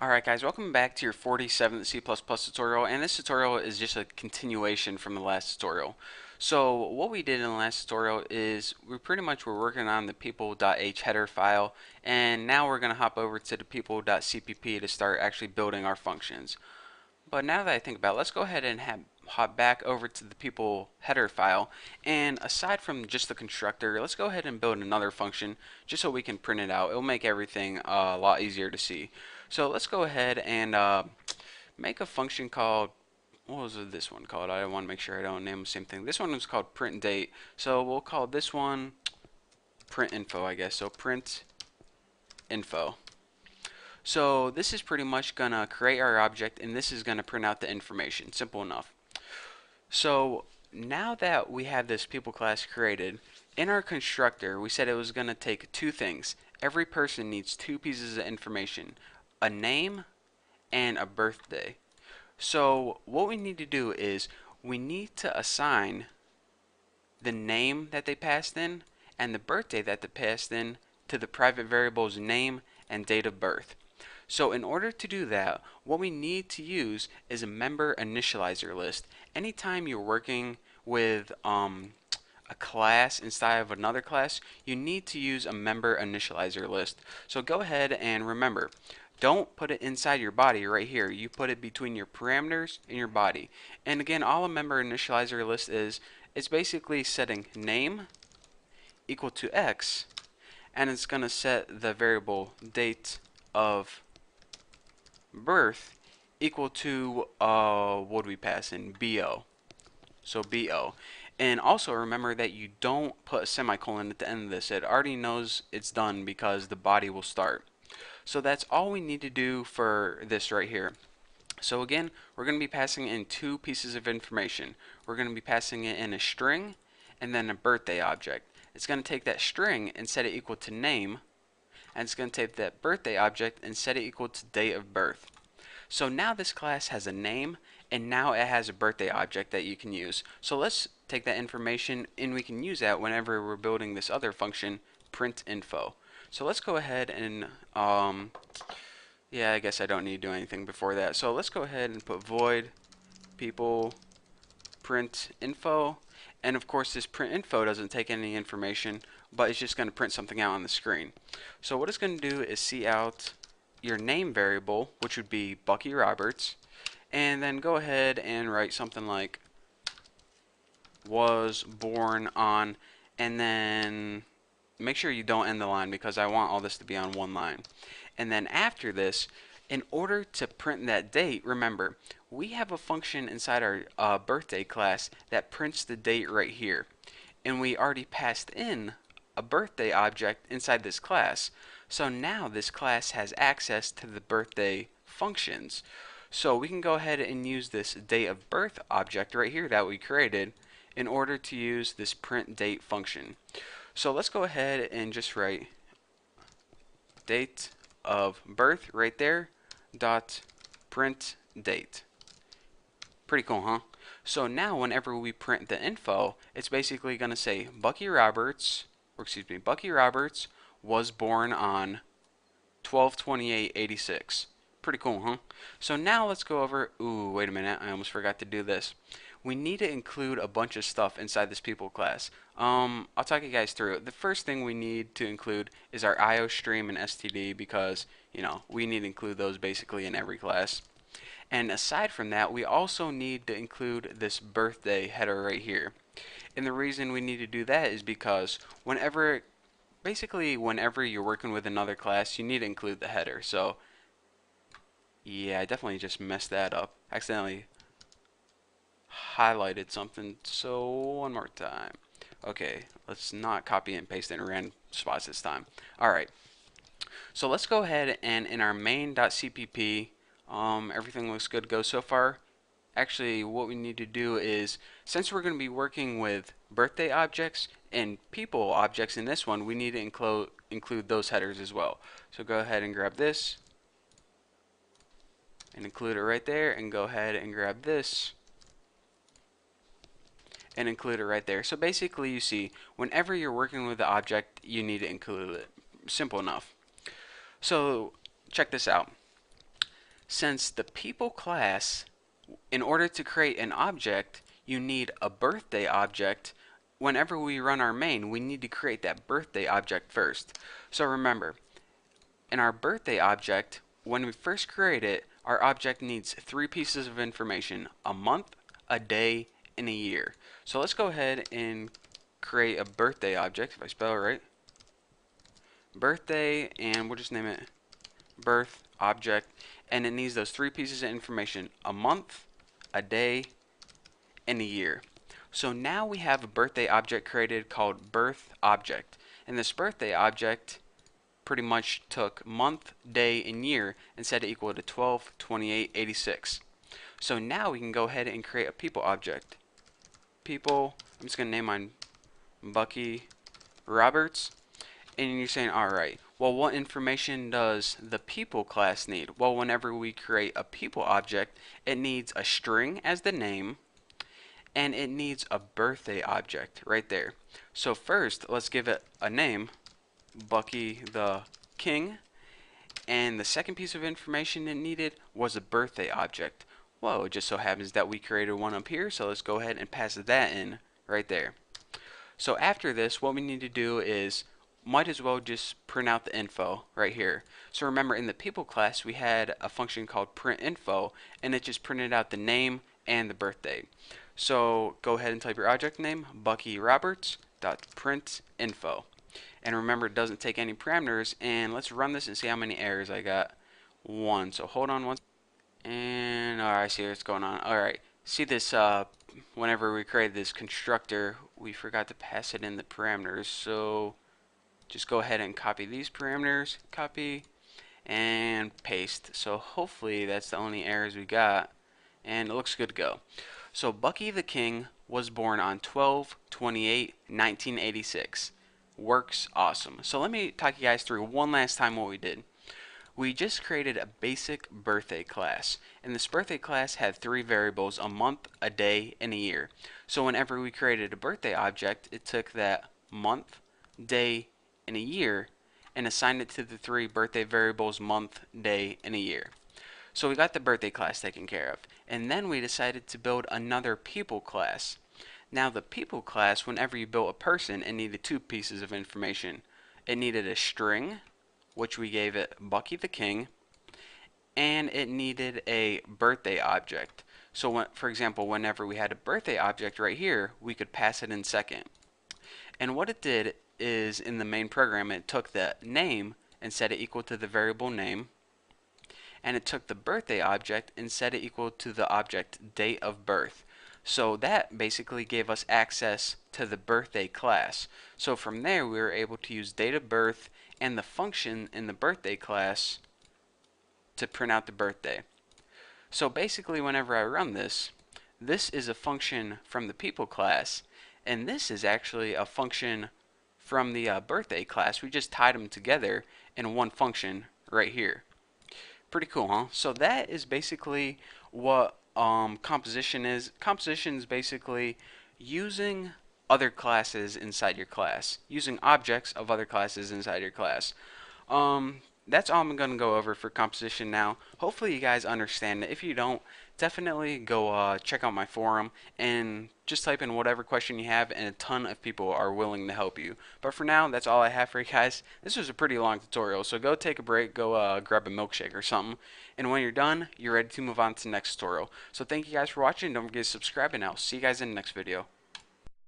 Alright guys, welcome back to your 47th C++ tutorial, and this tutorial is just a continuation from the last tutorial. So what we did in the last tutorial is we pretty much were working on the people.h header file, and now we're going to hop over to the people.cpp to start actually building our functions. But now that I think about it, let's go ahead and hop back over to the people header file, and aside from just the constructor, let's go ahead and build another function just so we can print it out. It'll make everything a lot easier to see. So let's go ahead and make a function called, what was this one called? I want to make sure I don't name the same thing. This one was called print date, so we'll call this one print info, I guess. So print info. So this is pretty much gonna create our object, and this is gonna print out the information. Simple enough. So now that we have this people class created, in our constructor we said it was gonna take two things. Every person needs two pieces of information, a name and a birthday. So what we need to do is we need to assign the name that they passed in and the birthday that they passed in to the private variable's name and date of birth. So in order to do that, what we need to use is a member initializer list. Anytime you're working with a class inside of another class, you need to use a member initializer list. So go ahead and remember, don't put it inside your body right here. You put it between your parameters and your body. And again, all a member initializer list is, it's basically setting name equal to x, and it's going to set the variable date of birth equal to what do we pass in? BO. So BO. And also remember that you don't put a semicolon at the end of this. It already knows it's done because the body will start. So that's all we need to do for this right here. So again, we're going to be passing in two pieces of information. We're going to be passing it in a string and then a birthday object. It's going to take that string and set it equal to name, and it's going to take that birthday object and set it equal to date of birth. So now this class has a name, and now it has a birthday object that you can use. So let's take that information and we can use that whenever we're building this other function, print info. So let's go ahead and yeah, I guess I don't need to do anything before that. So let's go ahead and put void people print info, and of course this print info doesn't take any information, but it's just going to print something out on the screen. So what it's going to do is see out your name variable, which would be Bucky Roberts, and then go ahead and write something like was born on, and then make sure you don't end the line because I want all this to be on one line. And then after this, in order to print that date, remember, we have a function inside our birthday class that prints the date right here. And we already passed in a birthday object inside this class. So now this class has access to the birthday functions. So we can go ahead and use this date of birth object right here that we created in order to use this print date function. So let's go ahead and just write date of birth right there dot print date. Pretty cool, huh? So now whenever we print the info, it's basically going to say Bucky Roberts, or excuse me, Bucky Roberts was born on 12/28/86. Pretty cool, huh? So now let's go over, ooh, wait a minute, I almost forgot to do this. We need to include a bunch of stuff inside this people class. I'll talk you guys through it. The first thing we need to include is our IO stream and STD because, you know, we need to include those basically in every class. And aside from that, we also need to include this birthday header right here. And the reason we need to do that is because basically whenever you're working with another class, you need to include the header. So yeah, I definitely just messed that up. Accidentally highlighted something. So one more time. Okay, let's not copy and paste it in random spots this time. Alright, so let's go ahead and in our main.cpp, everything looks good to go so far. Actually, what we need to do is, since we're going to be working with birthday objects and people objects in this one, we need to include those headers as well. So go ahead and grab this and include it right there, and go ahead and grab this and include it right there. So basically you see, whenever you're working with the object, you need to include it. Simple enough. So check this out. Since the people class, in order to create an object, you need a birthday object. Whenever we run our main, we need to create that birthday object first. So remember, in our birthday object, when we first create it, our object needs three pieces of information: a month, a day, and a year. So let's go ahead and create a birthday object, if I spell it right. Birthday, and we'll just name it birth object, and it needs those three pieces of information: a month, a day, and a year. So now we have a birthday object created called birth object, and this birthday object pretty much took month, day, and year and set it equal to 12, 28, 86. So now we can go ahead and create a people object. People, I'm just going to name mine Bucky Roberts. And you're saying, alright, well, what information does the people class need? Well, whenever we create a people object, it needs a string as the name, and it needs a birthday object right there. So first, let's give it a name, Bucky the King, and the second piece of information it needed was a birthday object. Well, it just so happens that we created one up here, so let's go ahead and pass that in right there. So after this, what we need to do is might as well just print out the info right here. So remember, in the people class, we had a function called print info, and it just printed out the name and the birthday. So go ahead and type your object name, Bucky Roberts dot print info. And remember, it doesn't take any parameters. And let's run this and see how many errors I got. One. So hold on one. And alright, I see what's going on. Alright, see this, whenever we created this constructor, we forgot to pass it in the parameters. So just go ahead and copy these parameters, copy, and paste. So hopefully that's the only errors we got, and it looks good to go. So Bucky the King was born on 12/28/1986. Works awesome. So let me talk you guys through one last time what we did. We just created a basic birthday class, and this birthday class had three variables: a month, a day, and a year. So whenever we created a birthday object, it took that month, day, and a year and assigned it to the three birthday variables: month, day, and a year. So we got the birthday class taken care of, and then we decided to build another people class. Now the people class, whenever you built a person, it needed two pieces of information. It needed a string, which we gave it Bucky the King, and it needed a birthday object. So when, for example, whenever we had a birthday object right here, we could pass it in second. And what it did is, in the main program, it took the name and set it equal to the variable name, and it took the birthday object and set it equal to the object date of birth. So that basically gave us access to the birthday class. So from there, we were able to use date of birth and the function in the birthday class to print out the birthday. So basically, whenever I run this, this is a function from the people class, and this is actually a function from the birthday class. We just tied them together in one function right here. Pretty cool, huh? So that is basically what composition is. Composition is basically using other classes inside your class, using objects of other classes inside your class. That's all I'm going to go over for composition now. Hopefully you guys understand it. If you don't, definitely go check out my forum and just type in whatever question you have, and a ton of people are willing to help you. But for now, that's all I have for you guys. This was a pretty long tutorial, so go take a break, go grab a milkshake or something, and when you're done, you're ready to move on to the next tutorial. So thank you guys for watching. Don't forget to subscribe, and I'll see you guys in the next video.